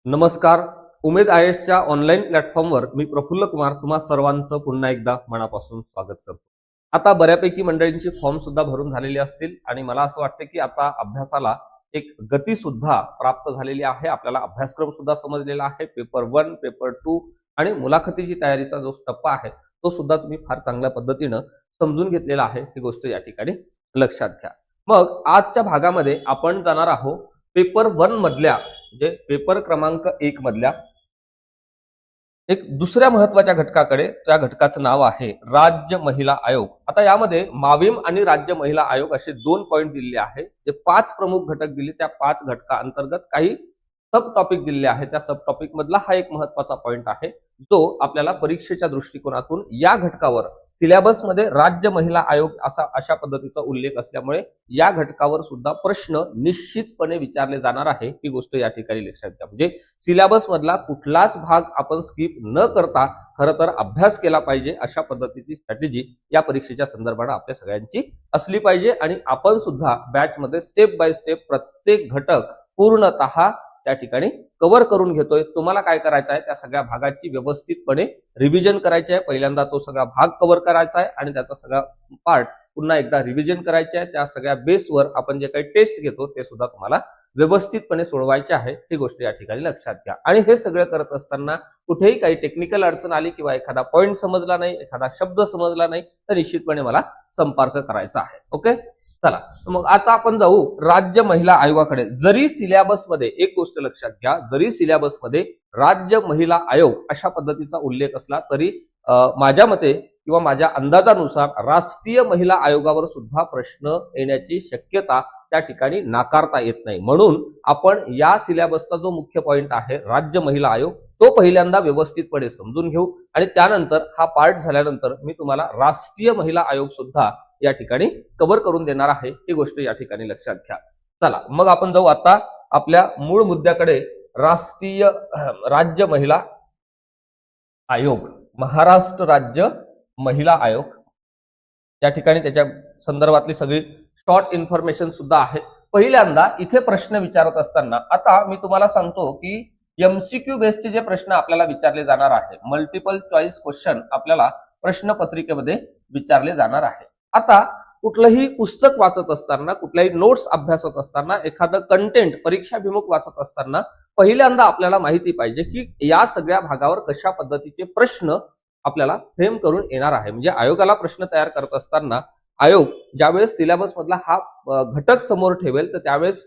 नमस्कार. उमेद IASच्या ऑनलाईन प्लॅटफॉर्मवर मी प्रफुल्ल कुमार तुम्हा सर्वांचं पुन्हा एकदा मनापासून स्वागत करतो. आता बऱ्यापैकी मंडळींची फॉर्म सुद्धा भरून झालेली असतील आणि मला असं वाटतं की आता अभ्यासाला एक गती सुद्धा प्राप्त झालेली आहे. आपल्याला अभ्यासक्रम सुद्धा समजलेला आहे. पेपर 1, पेपर 2 आणि मुलाखतीची तयारीचा जो टप्पा आहे तो सुद्धा तुम्ही फार चांगल्या पद्धतीनं समजून घेतलेला आहे. ही गोष्ट या ठिकाणी लक्षात घ्या. मग आजच्या भागामध्ये आपण जाणार आहोत पेपर 1 मधल्या म्हणजे पेपर क्रमांक 1 मधल्या एक दुसऱ्या महत्वाच्या घटकाकडे. त्या घटकाचं नाव आहे राज्य महिला आयोग. आता यामध्ये माविम आणि राज्य महिला आयोग असे 2 पॉइंट दिलेले आहेत. जे 5 प्रमुख घटक दिले त्या 5 घटका अंतर्गत काही सब टॉपिक दिलेले आहेत. त्या सब टॉपिक मधला हा एक महत्वाचा पॉइंट आहे जो आपल्याला परीक्षेच्या दृष्टिकोनातून या घटकावर सिलेबस मध्ये राज्य महिला आयोग अशा पद्धतीचा उल्लेख असल्यामुळे या घटकावर सुद्धा प्रश्न निश्चितपणे विचारले जाणार आहे. ही गोष्ट या ठिकाणी लक्षात घ्या. म्हणजे सिलेबस मधला कुठलाच भाग आपण स्किप न करता खरं तर अभ्यास केला पाहिजे अशा पद्धतीची स्ट्रॅटेजी या परीक्षेच्या संदर्भात आपल्या सगळ्यांची असली पाहिजे आणि आपण सुद्धा बॅच मध्ये स्टेप बाय स्टेप प्रत्येक घटक पूर्णतः त्या ठिकाणी कव्हर करून घेतोय. तुम्हाला काय करायचं आहे त्या सगळ्या भागाची व्यवस्थितपणे रिव्हिजन करायची आहे. पहिल्यांदा तो सगळा भाग कव्हर करायचा आहे आणि त्याचा सगळा पार्ट पुन्हा एकदा रिव्हिजन करायचे आहे. त्या सगळ्या बेसवर आपण जे काही टेस्ट घेतो ते सुद्धा तुम्हाला व्यवस्थितपणे सोडवायचे आहे. ही गोष्ट या ठिकाणी लक्षात घ्या. आणि हे सगळं करत असताना कुठेही काही टेक्निकल अडचण आली किंवा एखादा पॉइंट समजला नाही, एखादा शब्द समजला नाही तर निश्चितपणे मला संपर्क करायचा आहे. ओके, चला मग आता आपण जाऊ राज्य महिला आयोगाकडे. जरी सिलेबस मध्ये एक गोष्ट लक्षात घ्या, जरी सिलेबस मध्ये राज्य महिला आयोग अशा पद्धतीचा उल्लेख असला तरी माझ्या मते किंवा माझ्या अंदाजानुसार राष्ट्रीय महिला आयोगावर सुद्धा प्रश्न येण्याची शक्यता त्या ठिकाणी नाकारता येत नाही. म्हणून आपण या सिलेबसचा जो मुख्य पॉइंट आहे राज्य महिला आयोग तो पहिल्यांदा व्यवस्थितपणे समजून घेऊ आणि त्यानंतर हा पार्ट झाल्यानंतर मी तुम्हाला राष्ट्रीय महिला आयोग सुद्धा या ठिकाणी कव्हर करून देणार आहे. ही गोष्ट या ठिकाणी लक्षात घ्या. चला मग आपण जाऊ आता आपल्या मूळ मुद्द्याकडे. राज्य महिला आयोग, महाराष्ट्र राज्य महिला आयोग या ठिकाणी त्याच्या संदर्भातली सगळी शॉर्ट इन्फॉर्मेशन सुद्धा आहे. पहिल्यांदा इथे प्रश्न विचारत असताना आता मी तुम्हाला सांगतो की MCQ बेसचे जे प्रश्न आपल्याला विचारले जाणार आहे, मल्टिपल चॉईस क्वेश्चन आपल्याला प्रश्नपत्रिकेमध्ये विचारले जाणार आहे. आता कुठलंही पुस्तक वाचत असताना, कुठल्याही नोट्स अभ्यासत असताना, एखादं कंटेंट परीक्षाभिमुख वाचत असताना पहिल्यांदा आपल्याला माहिती पाहिजे की या सगळ्या भागावर कशा पद्धतीचे प्रश्न आपल्याला फ्रेम करून येणार आहे. म्हणजे आयोगाला प्रश्न तयार करत असताना आयोग ज्यावेळेस सिलेबस मधला हा घटक समोर ठेवेल तर त्यावेळेस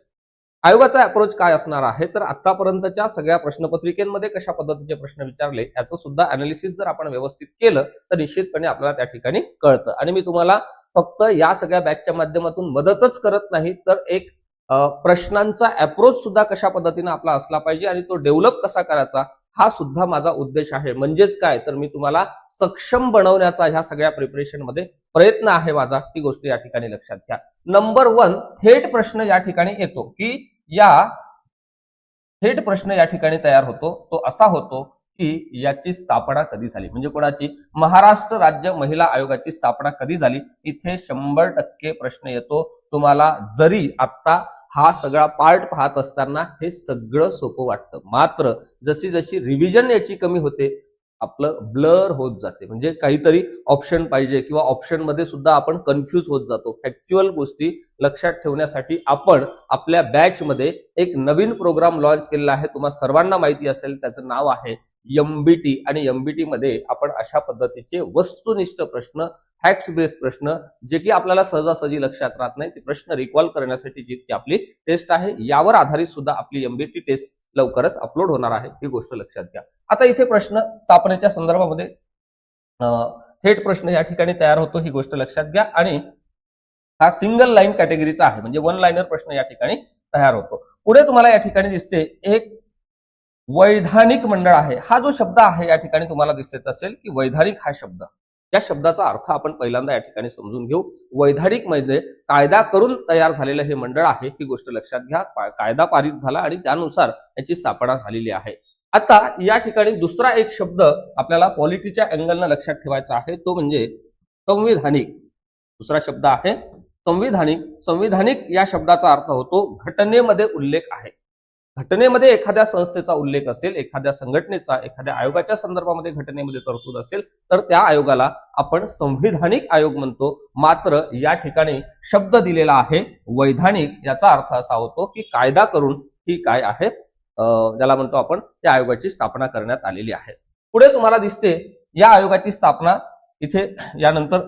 आयोगाचा अप्रोच काय असणार आहे, तर आतापर्यंतच्या सगळ्या प्रश्नपत्रिकेमध्ये कशा पद्धतीचे प्रश्न विचारले याचं सुद्धा अनालिसिस जर आपण व्यवस्थित केलं तर निश्चितपणे आपल्याला त्या ठिकाणी कळतं. आणि मी तुम्हाला फक्त या सगळ्या बॅचच्या माध्यमातून मदतच करत नाही तर एक प्रश्नांचा अप्रोच सुद्धा कशा पद्धतीने आपला असला पाहिजे आणि तो डेव्हलप कसा करायचा हा सुद्धा माझा उद्देश आहे. म्हणजेच काय तर मी तुम्हाला सक्षम बनवण्याचा ह्या सगळ्या प्रिपरेशन मध्ये प्रयत्न आहे माझा. ती गोष्ट या ठिकाणी लक्षात घ्या. नंबर 1 थेट प्रश्न या ठिकाणी येतो की थेट प्रश्न या ठिकाणी तयार होतो. तो असा होतो की याची स्थापना कधी झाली, म्हणजे कोणाची, महाराष्ट्र राज्य महिला आयोगाची स्थापना कधी झाली. इथे 100% प्रश्न येतो. तुम्हाला जरी आता हा सगळा पार्ट पाहत असताना हे सगळं सोपं वाटतं, मात्र जशी जशी रिव्हिजन याची कमी होते आपलं ब्लर होत जाते. म्हणजे काहीतरी ऑप्शन पाहिजे किंवा ऑप्शन मध्ये सुद्धा आपण कन्फ्यूज होत जातो. फॅक्च्युअल गोष्टी लक्षात ठेवण्यासाठी आपण आपल्या बॅच मध्ये एक नवीन प्रोग्राम लॉन्च केलेला आहे. तुम्हाला सर्वांना माहिती असेल, त्याचं नाव आहे MBT. आणि MBT मध्ये आपण अशा पद्धतीचे वस्तुनिष्ठ प्रश्न, फॅक्ट्स बेस्ड प्रश्न जे की आपल्याला सहजासहजी लक्षात राहत नाही ते प्रश्न रिकॉल करण्यासाठी जी आपली टेस्ट आहे यावर आधारित सुद्धा आपली MBT टेस्ट लवकरच अपलोड होणार आहे. ही गोष्ट लक्षात घ्या. आता इथे प्रश्न स्थापनेच्या संदर्भामध्ये थेट प्रश्न या ठिकाणी तयार होतो. ही गोष्ट लक्षात घ्या. आणि हा सिंगल लाईन कॅटेगरीचा आहे, म्हणजे 1 लाईनर प्रश्न या ठिकाणी तयार होतो. पुढे तुम्हाला या ठिकाणी दिसते एक वैधानिक मंडळ आहे. हा जो शब्द आहे या ठिकाणी तुम्हाला दिसत असेल की वैधानिक हा शब्द, या शब्दाचा अर्थ आपण पहिल्यांदा या ठिकाणी समजून घेऊ. वैधानिक म्हणजे कायदा करून तयार झालेलं हे मंडळ आहे. ही गोष्ट लक्षात घ्या. कायदा पारित झाला आणि त्यानुसार याची स्थापना झालेली आहे. आता या ठिकाणी दुसरा एक शब्द आपल्याला पॉलिटीच्या अँगलनं लक्षात ठेवायचा आहे, तो म्हणजे संविधानिक. दुसरा शब्द आहे संविधानिक. संविधानिक या शब्दाचा अर्थ होतो घटनेमध्ये उल्लेख आहे. घटनेमध्ये एखाद्या संस्थेचा उल्लेख असेल, एखाद्या संघटनेचा, एखाद्या आयोगाच्या संदर्भामध्ये घटनेमध्ये तरतूद असेल तर त्या आयोगाला आपण संविधानिक आयोग म्हणतो. मात्र या ठिकाणी शब्द दिलेला आहे वैधानिक. याचा अर्थ असा होतो की कायदा करून ही काय आहे, ज्याला म्हणतो आपण त्या आयोगाची स्थापना करण्यात आलेली आहे. पुढे तुम्हाला दिसते या आयोगाची स्थापना, इथे यानंतर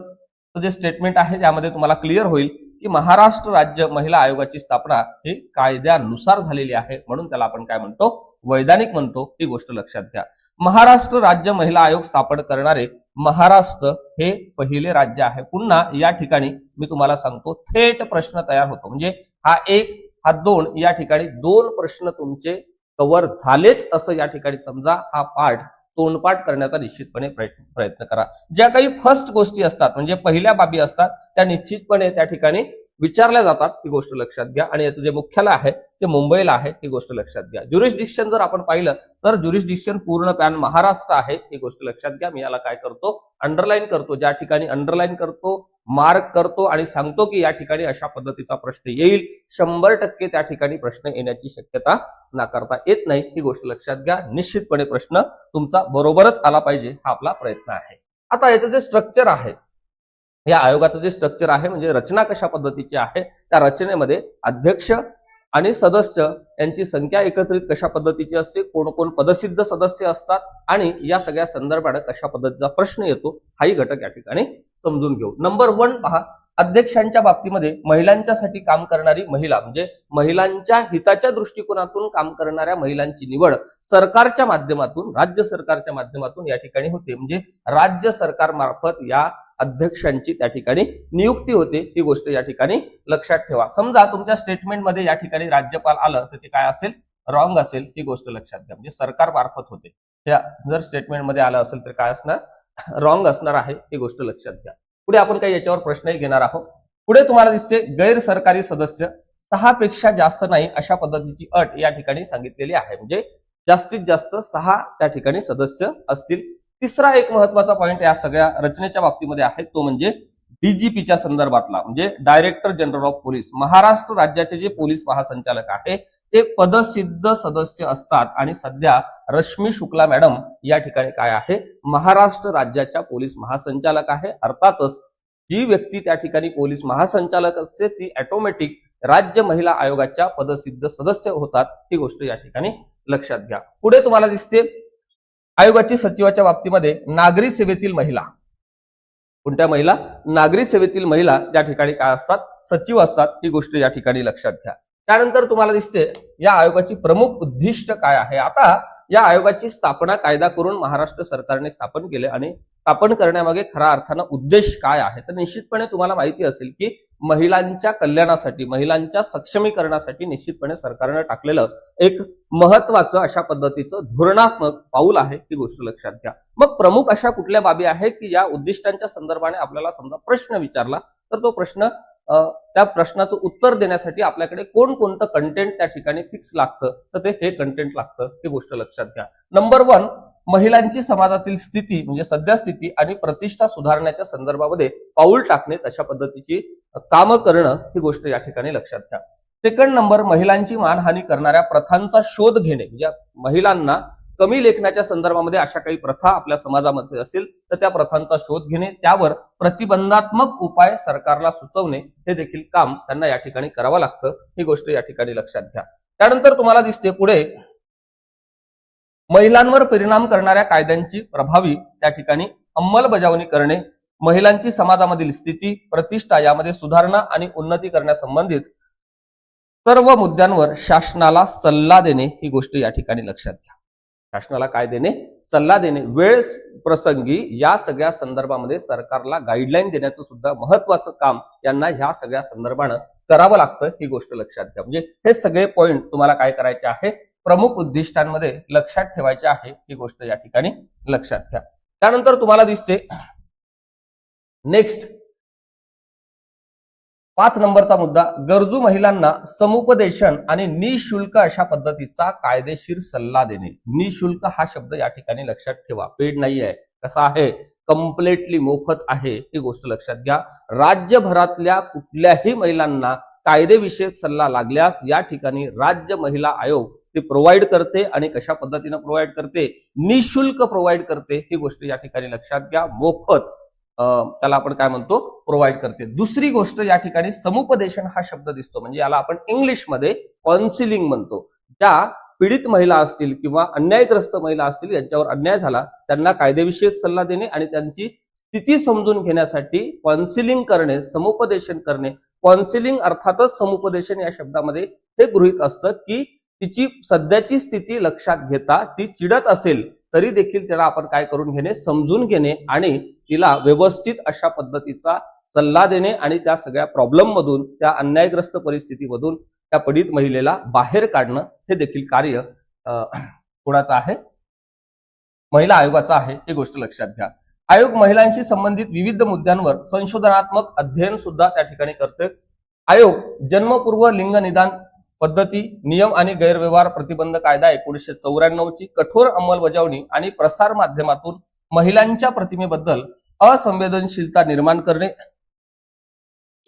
जे स्टेटमेंट आहे त्यामध्ये तुम्हाला क्लिअर होईल की महाराष्ट्र राज्य महिला आयोगाची स्थापना ही कायद्यानुसार झालेली आहे, म्हणून त्याला आपण काय म्हणतो, वैधानिक म्हणतो. ही गोष्ट लक्षात घ्या. महाराष्ट्र राज्य महिला आयोग स्थापन करणारे महाराष्ट्र हे पहिले राज्य आहे. पुन्हा या ठिकाणी मी तुम्हाला सांगतो थेट प्रश्न तयार होतो, म्हणजे हा 1 हा 2 या ठिकाणी 2 प्रश्न तुमचे कव्हर झालेच असं या ठिकाणी समजा. हा पाठ तोंडपाठ करण्याचा निश्चितपणे प्रयत्न करा. ज्या काही फर्स्ट गोष्टी असतात म्हणजे पहिल्या बाबी असतात त्या निश्चितपणे त्या ठिकाणी विचारल्या जातात, ही गोष्ट लक्षात घ्या. आणि याचं जे मुख्यालय आहे ते मुंबईला आहे, ही गोष्ट लक्षात घ्या. ज्युरिस्डिक्शन जर आपण पाहिलं तर ज्युरिस्डिक्शन पूर्ण पॅन महाराष्ट्र आहे, ही गोष्ट लक्षात घ्या. मी याला काय करतो, अंडरलाईन करतो. ज्या ठिकाणी अंडरलाईन करतो, मार्क करतो आणि सांगतो की या ठिकाणी अशा पद्धतीचा प्रश्न येईल, 100% त्या ठिकाणी प्रश्न येण्याची शक्यता नाकारता येत नाही, ही गोष्ट लक्षात घ्या. निश्चितपणे प्रश्न तुमचा बरोबरच आला पाहिजे, हा आपला प्रयत्न आहे. आता याचं जे स्ट्रक्चर आहे, या आयोगाचं जे स्ट्रक्चर आहे म्हणजे रचना कशा पद्धतीची आहे, त्या रचनेमध्ये अध्यक्ष आणि सदस्य यांची संख्या एकत्रित कशा पद्धतीची असते, कोण कोण पदसिद्ध सदस्य असतात आणि या सगळ्या संदर्भात कशा पद्धतीचा प्रश्न येतो, हाही घटक या ठिकाणी समजून घेऊ. नंबर 1 पहा, अध्यक्षांच्या बाबतीमध्ये महिलांच्यासाठी काम करणारी महिला म्हणजे महिलांच्या हिताच्या दृष्टिकोनातून काम करणाऱ्या महिलांची निवड सरकारच्या माध्यमातून, राज्य सरकारच्या माध्यमातून या ठिकाणी होते. म्हणजे राज्य सरकार मार्फत या अध्यक्षांची त्या ठिकाणी नियुक्ती होते, ही गोष्ट या ठिकाणी लक्षात ठेवा. समजा तुमच्या स्टेटमेंटमध्ये या ठिकाणी राज्यपाल आलं तर ते काय असेल, रॉंग असेल, ही गोष्ट लक्षात घ्या. म्हणजे सरकार मार्फत होते, जर स्टेटमेंटमध्ये आलं असेल तर काय असणार, रॉंग असणार आहे, ही गोष्ट लक्षात घ्या. पुढे आपण काही याच्यावर प्रश्नही घेणार आहोत. पुढे तुम्हाला दिसते गैर सरकारी सदस्य 6 पेक्षा जास्त नाही अशा पद्धतीची अट या ठिकाणी सांगितलेली आहे. म्हणजे जास्तीत जास्त 6 त्या ठिकाणी सदस्य असतील. तिसरा एक महत्वाचा पॉइंट या सगळ्या रचनेच्या बाबतीमध्ये आहे, तो म्हणजे डीजीपीच्या संदर्भातला, म्हणजे director general of police. Maharashtra राज्याचे जे पोलीस महासंचालक आहे ते पदसिद्ध सदस्य असतात आणि सध्या रश्मी शुक्ला मॅडम या ठिकाणी काय आहे, महाराष्ट्र राज्याच्या पोलीस महासंचालक आहे. अर्थातच जी व्यक्ती त्या ठिकाणी पोलीस महासंचालक असते ती ऑटोमॅटिक राज्य महिला आयोगाच्या पदसिद्ध सदस्य होतात, ही गोष्ट या ठिकाणी लक्षात घ्या. पुढे तुम्हाला दिसते आयोगाची सचिवाच्या बाबतीमध्ये नागरी सेवेतील महिला, कोणत्या महिला, नागरी सेवेतील महिला त्या ठिकाणी काय असतात, सचिव असतात, ही गोष्ट या ठिकाणी लक्षात घ्या. त्यानंतर तुम्हाला दिसते या आयोगाची प्रमुख उद्दिष्ट काय आहे. आता या आयोगाची स्थापना कायदा करून महाराष्ट्र सरकारने स्थापन केले आणि स्थापन करण्यामागे खऱ्या अर्थानं उद्देश काय आहे, तर निश्चितपणे तुम्हाला माहिती असेल की महिलांच्या कल्याणासाठी, महिलांच्या सक्षमीकरणासाठी निश्चितपणे सरकारने टाकलेलं एक महत्वाचं अशा पद्धतीचं धोरणात्मक पाऊल आहे, ही गोष्ट लक्षात घ्या. मग प्रमुख अशा कुठल्या बाबी आहेत की या उद्दिष्टांच्या संदर्भाने आपल्याला समजा प्रश्न विचारला तर तो प्रश्न, त्या प्रश्नाचं उत्तर देण्यासाठी आपल्याकडे कोणकोणतं कंटेंट त्या ठिकाणी फिक्स लागतं, तर ते हे कंटेंट लागतं, ही गोष्ट लक्षात घ्या. नंबर 1, महिलांची समाजातील स्थिती म्हणजे सध्या स्थिती आणि प्रतिष्ठा सुधारण्याच्या संदर्भामध्ये पाऊल टाकणे, अशा पद्धतीची कामं करणं, ही गोष्ट या ठिकाणी लक्षात घ्या. सेकंड नंबर, महिलांची मानहानी करणाऱ्या प्रथांचा शोध घेणे, म्हणजे महिलांना कमी लेखनाच्या संदर्भामध्ये अशा काही प्रथा आपल्या समाजामध्ये असेल तर त्या प्रथांचा शोध घेणे, त्यावर प्रतिबंधात्मक उपाय सरकारला सुचवणे, हे देखील काम त्यांना या ठिकाणी करावं लागतं, ही गोष्ट या ठिकाणी लक्षात घ्या. त्यानंतर तुम्हाला दिसते पुढे महिलांवर परिणाम करणाऱ्या कायद्यांची प्रभावी त्या ठिकाणी अंमलबजावणी करणे, महिलांची समाजामधील स्थिती, प्रतिष्ठा यामध्ये सुधारणा आणि उन्नती करण्यासंबंधित सर्व मुद्द्यांवर शासनाला सल्ला देणे, ही गोष्ट या ठिकाणी लक्षात घ्या. शासनाला काय देणे, सल्ला देणे. वेळ प्रसंगी या सगळ्या संदर्भामध्ये सरकारला गाईडलाईन देण्याचं सुद्धा महत्वाचं काम यांना ह्या सगळ्या संदर्भानं करावं लागतं, ही गोष्ट लक्षात घ्या. म्हणजे हे सगळे पॉइंट तुम्हाला काय करायचे आहे, प्रमुख उद्दिष्टांमध्ये लक्षात ठेवायचे आहे, ही गोष्ट या ठिकाणी लक्षात घ्या. त्यानंतर तुम्हाला दिसते नेक्स्ट 5 नंबरचा मुद्दा, गरजू महिलांना समुपदेशन आणि निशुल्क अशा पद्धतीचा कायदेशीर सल्ला देणे. निशुल्क हा शब्द या ठिकाणी लक्षात ठेवा, पेड नाही आहे, कसा आहे, कम्प्लिटली मोफत आहे, ही गोष्ट लक्षात घ्या. राज्यभरातल्या कुठल्याही महिलांना कायदेविषयक सल्ला लागल्यास या ठिकाणी राज्य महिला आयोग ते प्रोव्हाइड करते आणि कशा पद्धतीने प्रोव्हाइड करते, निशुल्क प्रोव्हाइड करते, ही गोष्ट या ठिकाणी लक्षात घ्या. मोफत त्याला आपण काय म्हणतो, प्रोव्हाइड करते. दुसरी गोष्ट या ठिकाणी समुपदेशन हा शब्द दिसतो, म्हणजे याला आपण इंग्लिशमध्ये काउन्सिलिंग म्हणतो. ज्या पीडित महिला असतील किंवा अन्यायग्रस्त महिला असतील, यांच्यावर अन्याय झाला, त्यांना कायदेविषयक सल्ला देणे आणि त्यांची स्थिती समजून घेण्यासाठी काउन्सिलिंग करणे, समुपदेशन करणे. काउन्सिलिंग अर्थातच समुपदेशन या शब्दामध्ये हे गृहीत असतं की तिची सध्याची स्थिती लक्षात घेता ती चिडत असेल तरी देखील त्याला आपण काय करून घेणे, समजून घेणे आणि तिला व्यवस्थित अशा पद्धतीचा सल्ला देणे आणि त्या सगळ्या प्रॉब्लेम मधून, त्या अन्यायग्रस्त परिस्थितीमधून त्या पीडित महिलेला बाहेर काढणं, हे देखील कार्य कोणाचं आहे, महिला आयोगाचं आहे. ही गोष्ट लक्षात घ्या. आयोग महिलांशी संबंधित विविध मुद्द्यांवर संशोधनात्मक अध्ययन सुद्धा त्या ठिकाणी करते. आयोग जन्मपूर्व लिंग निदान पद्धती, नियम आणि गैरव्यवहार प्रतिबंध कायदा 1994 ची कठोर अंमलबजावणी आणि प्रसार माध्यमातून महिलांच्या प्रतिमेबद्दल असंवेदनशीलता निर्माण करणे,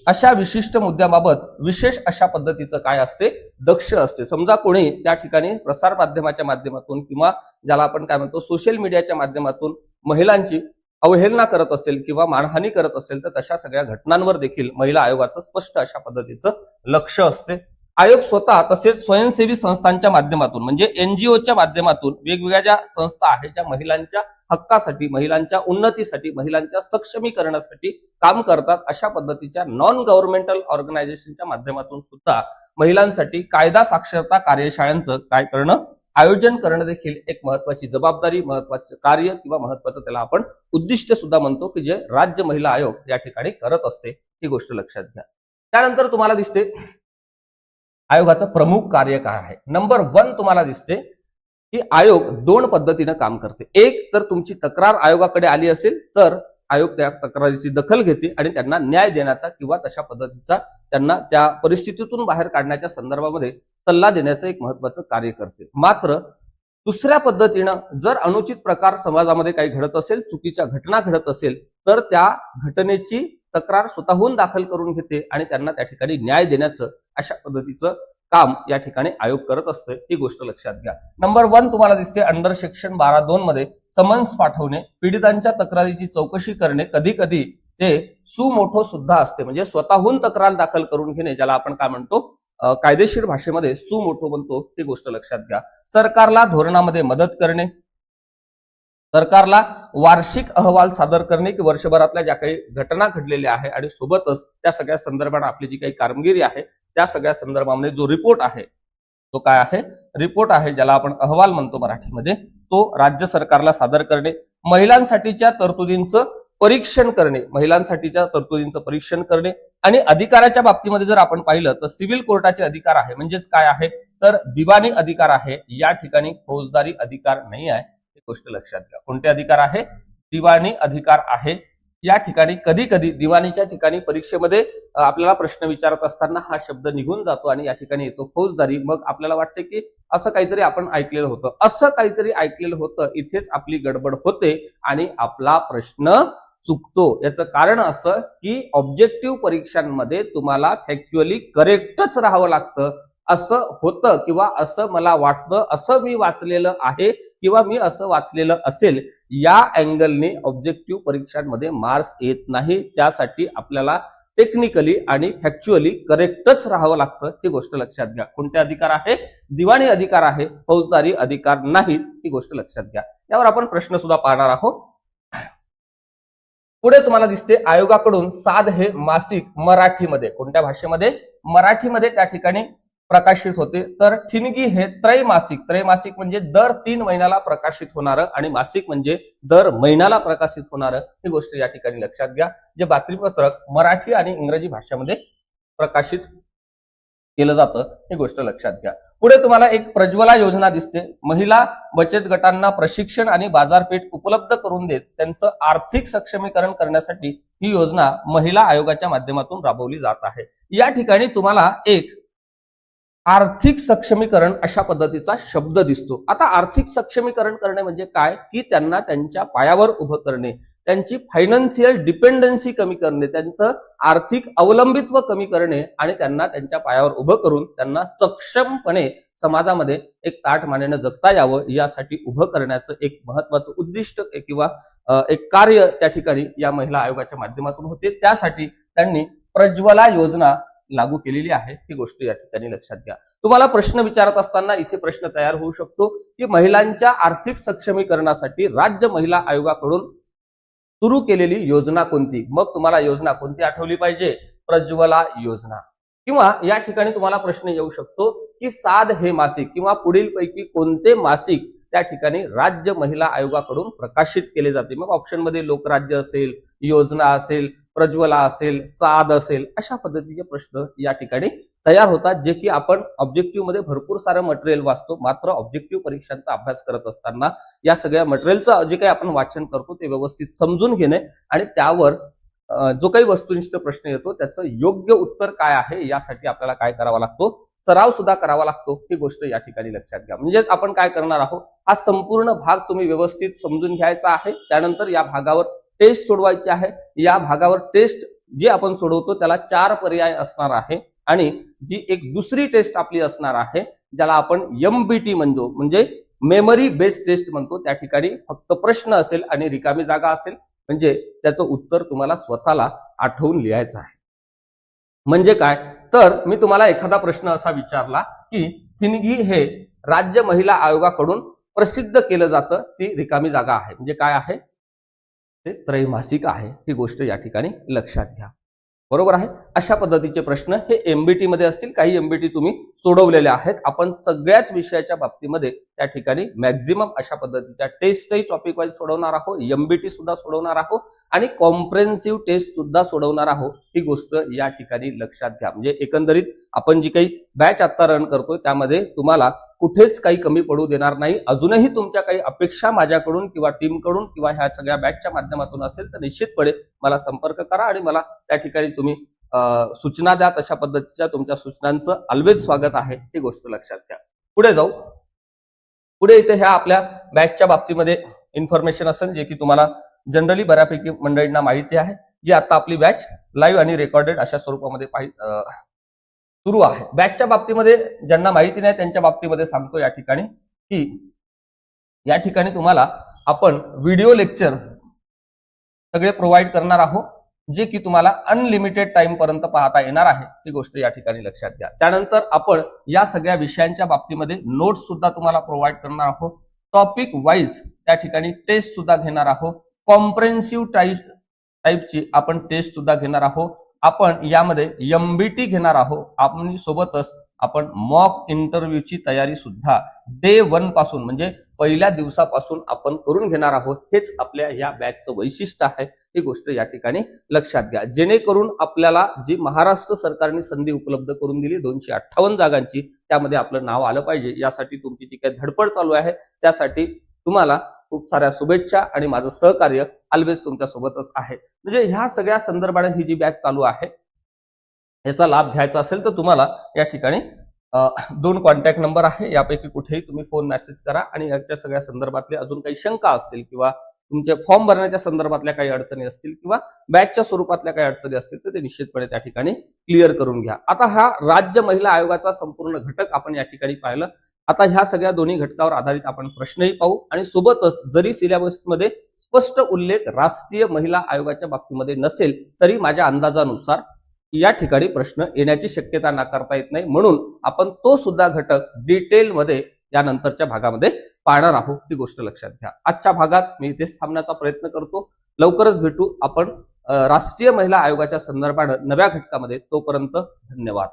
अशा विशिष्ट मुद्द्याबाबत विशेष अशा पद्धतीचं काय असते, दक्ष असते. समजा कोणी त्या ठिकाणी प्रसार माध्यमाच्या माध्यमातून किंवा ज्याला आपण काय म्हणतो सोशल मीडियाच्या माध्यमातून महिलांची अवहेलना करत असेल किंवा मानहानी करत असेल तर तशा सगळ्या घटनांवर देखील महिला आयोगाचं स्पष्ट अशा पद्धतीचं लक्ष असते. आयोग स्वतः तसेच स्वयंसेवी संस्थांच्या माध्यमातून म्हणजे एनजीओच्या माध्यमातून वेगवेगळ्या ज्या संस्था आहेत ज्या महिलांच्या हक्कासाठी, महिलांच्या उन्नतीसाठी, महिलांच्या सक्षमीकरणासाठी काम करतात, अशा पद्धतीच्या नॉन गव्हर्नमेंटल ऑर्गनायझेशनच्या माध्यमातून सुद्धा महिलांसाठी कायदा साक्षरता कार्यशाळांचं काय करणं, आयोजन करणं देखील एक महत्वाची जबाबदारी, महत्वाचं कार्य किंवा महत्वाचं त्याला आपण उद्दिष्ट सुद्धा म्हणतो की जे राज्य महिला आयोग या ठिकाणी करत असते. ही गोष्ट लक्षात घ्या. त्यानंतर तुम्हाला दिसते आयोगाचं प्रमुख कार्य काय आहे. नंबर 1 तुम्हाला दिसते की आयोग 2 पद्धतीने काम करते. एक तर तुमची तक्रार आयोगाकडे आली असेल तर आयोग त्या तक्रारीची दखल घेते आणि त्यांना न्याय देण्याचा किंवा तशा पद्धतीचा त्यांना त्या परिस्थितीतून बाहेर काढण्याच्या संदर्भामध्ये सल्ला देण्याचं एक महत्वाचं कार्य करते. मात्र दुसऱ्या पद्धतीनं जर अनुचित प्रकार समाजामध्ये काही घडत असेल, चुकीच्या घटना घडत असेल तर त्या घटनेची तक्रार स्वतःहून दाखल करून घेते आणि त्यांना त्या ठिकाणी न्याय देण्याचं अशा पद्धतीचं काम या ठिकाणी आयोग करत असते. ही गोष्ट लक्षात घ्या. नंबर 1 तुम्हाला दिसते अंडर सेक्शन 12(2) मध्ये समन्स पाठवणे, पीडितांच्या तक्रारीची चौकशी करणे, कधी कधी ते सुमोठो सुद्धा असते, म्हणजे स्वतःहून तक्रार दाखल करून घेणे, ज्याला आपण काय म्हणतो कायदेशीर भाषेमध्ये सुमोठो म्हणतो. ही गोष्ट लक्षात घ्या. सरकारला धोरणामध्ये मदत करणे, सरकारला वार्षिक अहवाल सादर करणे की वर्षभरातल्या ज्या काही घटना घडलेल्या आहे आणि सोबतच त्या सगळ्या संदर्भात आपली जी काही कामगिरी आहे त्या सगळ्या संदर्भामध्ये जो रिपोर्ट आहे तो काय आहे, रिपोर्ट आहे, ज्याला आपण अहवाल म्हणतो मराठीमध्ये, तो राज्य सरकारला सादर करणे. महिलांसाठीच्या तरतुदींचं परीक्षण करणे, महिलांसाठीच्या तरतुदींचं परीक्षण करणे. आणि अधिकाराच्या बाबतीमध्ये जर आपण पाहिलं तर सिव्हिल कोर्टाचे अधिकार आहे, म्हणजेच काय आहे तर दिवाणी अधिकार आहे. या ठिकाणी फौजदारी अधिकार नाही आहे. ही गोष्ट लक्षात घ्या. कोणते अधिकार आहे, दिवाणी अधिकार आहे. या ठिकाणी कधी कधी दिवाणीच्या ठिकाणी परीक्षेमध्ये आपल्याला प्रश्न विचारत असताना हा शब्द निघून जातो आणि या ठिकाणी येतो फौजदारी. मग आपल्याला वाटते की असं काहीतरी आपण ऐकलेलं होतं, असं काहीतरी ऐकलेलं होतं, इथेच आपली गडबड होते आणि आपला प्रश्न चुकतो. याचं कारण असं की ऑब्जेक्टिव्ह परीक्षांमध्ये तुम्हाला फॅक्च्युअली करेक्टच राहावं लागतं. असं होतं किंवा असं मला वाटतं, असं मी वाचलेलं आहे किंवा मी असं वाचलेलं असेल, या अँगलने ऑब्जेक्टिव्ह परीक्षांमध्ये मार्क्स येत नाही. त्यासाठी आपल्याला टेक्निकली आणि फॅक्च्युअली करेक्टच राहावं लागतं. ही गोष्ट लक्षात घ्या. कोणते अधिकार आहे, दिवाणी अधिकार आहे, फौजदारी अधिकार नाहीत. ही गोष्ट लक्षात घ्या. यावर आपण प्रश्न सुद्धा पाहणार आहोत. पुढे तुम्हाला दिसते आयोगाकडून साध हे मासिक मराठीमध्ये, कोणत्या भाषेमध्ये, मराठीमध्ये त्या ठिकाणी प्रकाशित होते. तर ठिणगी हे त्रैमासिक, त्रैमासिक म्हणजे दर 3 महिन्याला प्रकाशित होणारं आणि मासिक म्हणजे दर महिन्याला प्रकाशित होणारं. ही गोष्ट या ठिकाणी लक्षात घ्या. जे बातमीपत्रक मराठी आणि इंग्रजी भाषेमध्ये प्रकाशित केलं जातं, ही गोष्ट लक्षात घ्या. पुढे तुम्हाला एक प्रज्वला योजना दिसते. महिला बचत गटांना प्रशिक्षण आणि बाजारपेठ उपलब्ध करून देत त्यांचं आर्थिक सक्षमीकरण करण्यासाठी ही योजना महिला आयोगाच्या माध्यमातून राबवली जात आहे. या ठिकाणी तुम्हाला एक आर्थिक सक्षमीकरण अशा पद्धतीचा शब्द दिसतो. आता आर्थिक सक्षमीकरण करणे म्हणजे काय की त्यांना त्यांच्या पायावर उभं करणे. त्यांची फायनान्शियल डिपेंडन्सी कमी करणे, त्यांचं आर्थिक अवलंबित्व कमी करणे आणि त्यांना त्यांच्या पायावर उभं करून त्यांना सक्षमपणे समाजामध्ये एक ताटमानेनं जगता यावं यासाठी उभं करण्याचं एक महत्वाचं उद्दिष्ट किंवा एक कार्य त्या ठिकाणी या महिला आयोगाच्या माध्यमातून होते. त्यासाठी त्यांनी प्रज्वला योजना लागू केलेली आहे, ही गोष्ट या ठिकाणी लक्षात घ्या. तुम्हाला प्रश्न विचारत असताना इथे प्रश्न तयार होऊ शकतो की महिलांच्या आर्थिक सक्षमीकरणासाठी राज्य महिला आयोगाकडून सुरू केलेली योजना कोणती. मग तुम्हाला योजना कोणती आठवली पाहिजे? प्रज्वला योजना. किंवा या ठिकाणी तुम्हाला प्रश्न येऊ शकतो की साध हे मासिक किंवा पुढील पैकी कोणते मासिक त्या ठिकाणी राज्य महिला आयोगाकडून प्रकाशित केले जाते. मग ऑप्शन मध्ये लोकराज्य असेल, योजना असेल, प्रज्वला असेल, साध असेल, अशा पद्धतीचे प्रश्न या ठिकाणी तयार होतात, जे की आपण ऑब्जेक्टिव्ह मध्ये भरपूर सारं मटेरियल वाचतो. मात्र ऑब्जेक्टिव्ह परीक्षांचा अभ्यास करत असताना या सगळ्या मटेरियलचं जे काही आपण वाचन करतो ते व्यवस्थित समजून घेणे आणि त्यावर जो काही वस्तुनिष्ठ प्रश्न येतो त्याचं योग्य उत्तर काय आहे यासाठी आपल्याला काय करावा लागतो? सराव सुद्धा करावा लागतो. ही गोष्ट या ठिकाणी लक्षात घ्या. म्हणजेच आपण काय करणार आहोत, हा संपूर्ण भाग तुम्ही व्यवस्थित समजून घ्यायचा आहे. त्यानंतर या भागावर टेस्ट सोडवायची आहे. या भागावर टेस्ट जे आपण सोडवतो त्याला 4 पर्याय असणार आहे आणि जी एक दुसरी टेस्ट आपली असणार आहे ज्याला आपण MBT म्हणतो, म्हणजे मेमरी बेस्ड टेस्ट म्हणतो. त्या ठिकाणी फक्त प्रश्न असेल आणि रिकामी जागा असेल, म्हणजे त्याचं उत्तर तुम्हाला स्वतःला आठवून लिहायचं आहे. म्हणजे काय तर मी तुम्हाला एखादा प्रश्न असा विचारला की थिनगी हे राज्य महिला आयोगाकडून प्रसिद्ध केलं जातं, ती रिकामी जागा आहे, म्हणजे काय आहे ते त्रैमासिक आहे. ही गोष्ट या ठिकाणी लक्षात घ्या. बरोबर आहे. अशा पद्धतीचे प्रश्न हे MBT मध्ये असतील. काही MBT तुम्ही सोडवलेले आहेत. आपण सगळ्याच विषयाच्या बाबतीमध्ये त्या ठिकाणी मॅक्झिमम अशा पद्धतीच्या टेस्टही टॉपिक वाईज सोडवणार आहोत, MBT सुद्धा सोडवणार आहोत आणि कॉम्प्रेहेन्सिव्ह टेस्ट सुद्धा सोडवणार आहोत. ही गोष्ट या ठिकाणी लक्षात घ्या. म्हणजे एकंदरीत आपण जी काही बॅच आता रन करतोय त्यामध्ये तुम्हाला कुठेच काही कमी पडू देणार नाही. अजूनही तुमच्या काही अपेक्षा माझ्याकडून किंवा टीमकडून किंवा ह्या सगळ्या बॅचच्या माध्यमातून असेल तर निश्चितपणे मला संपर्क करा आणि मला त्या ठिकाणी तुम्ही सूचना द्या. तशा पद्धतीच्या तुमच्या सूचनांचं ऑलवेज स्वागत आहे. ही गोष्ट लक्षात घ्या. पुढे जाऊ. पुढे इथे ह्या आपल्या बॅचच्या बाबतीमध्ये इन्फॉर्मेशन असेल जे की तुम्हाला जनरली बऱ्यापैकी मंडळींना माहिती आहे, जी आता आपली बॅच लाईव्ह आणि रेकॉर्डेड अशा स्वरूपामध्ये सुरू आहे. बॅचच्या बाबतीमध्ये ज्यांना माहिती नाही त्यांच्या बाबतीमध्ये सांगतो या ठिकाणी की या ठिकाणी तुम्हाला आपण व्हिडिओ लेक्चर सगळे प्रोव्हाइड करणार आहोत, जे की तुम्हाला अनलिमिटेड टाइम पर्यंत पाहता येणार आहे. ही गोष्ट या ठिकाणी लक्षात घ्या. त्यानंतर आपण या सगळ्या विषयांच्या बाबतीमध्ये नोट्स सुद्धा तुम्हाला प्रोव्हाइड करणार आहोत. टॉपिक वाईज त्या ठिकाणी टेस्ट सुद्धा घेणार आहोत. कॉम्प्रेहेन्सिव्ह टाईपची आपण टेस्ट सुद्धा घेणार आहोत. आपण यामध्ये MBT घेणार आहोत. आपण सोबतच आपण मॉक इंटरव्ह्यूची तयारी सुद्धा डे 1 पासून म्हणजे पहिल्या दिवसापासून आपण करून घेणार आहोत. हेच आपल्या या बॅचचं वैशिष्ट्य आहे. ही गोष्ट या ठिकाणी लक्षात घ्या. जेणेकरून आपल्याला जी महाराष्ट्र सरकारने संधी उपलब्ध करून दिली 258 जागांची, त्यामध्ये आपलं नाव आलं पाहिजे. यासाठी तुमची जी काही धडपड चालू आहे त्यासाठी तुम्हाला खूप साऱ्या शुभेच्छा आणि माझं सहकार्य ऑलवेज तुमच्या सोबतच आहे. म्हणजे ह्या सगळ्या संदर्भाने ही जी बॅच चालू आहे याचा लाभ घ्यायचा असेल तर तुम्हाला या ठिकाणी 2 कॉन्टॅक्ट नंबर आहे. यापैकी कुठेही तुम्ही फोन मेसेज करा आणि याच्या सगळ्या संदर्भातले अजून काही शंका असतील किंवा तुमचे फॉर्म भरण्याच्या संदर्भातल्या काही अडचणी असतील किंवा बॅचच्या स्वरूपातल्या काही अडचणी असतील तर ते निश्चितपणे त्या ठिकाणी क्लिअर करून घ्या. आता हा राज्य महिला आयोगाचा संपूर्ण घटक आपण या ठिकाणी पाहिलं. आता ह्या सगळ्या दोन्ही घटकावर आधारित आपण प्रश्नही पाहू आणि सोबतच जरी सिलेबसमध्ये स्पष्ट उल्लेख राष्ट्रीय महिला आयोगाच्या बाबतीमध्ये नसेल तरी माझ्या अंदाजानुसार या ठिकाणी प्रश्न येण्याची शक्यता नाकारता येत नाही. म्हणून आपण तो सुद्धा घटक डिटेलमध्ये यानंतरच्या भागामध्ये पाहणार आहोत. ही गोष्ट लक्षात घ्या. आजच्या भागात मी इथेच थांबण्याचा प्रयत्न करतो. लवकरच भेटू आपण राष्ट्रीय महिला आयोगाच्या संदर्भात नव्या घटकामध्ये. तोपर्यंत धन्यवाद.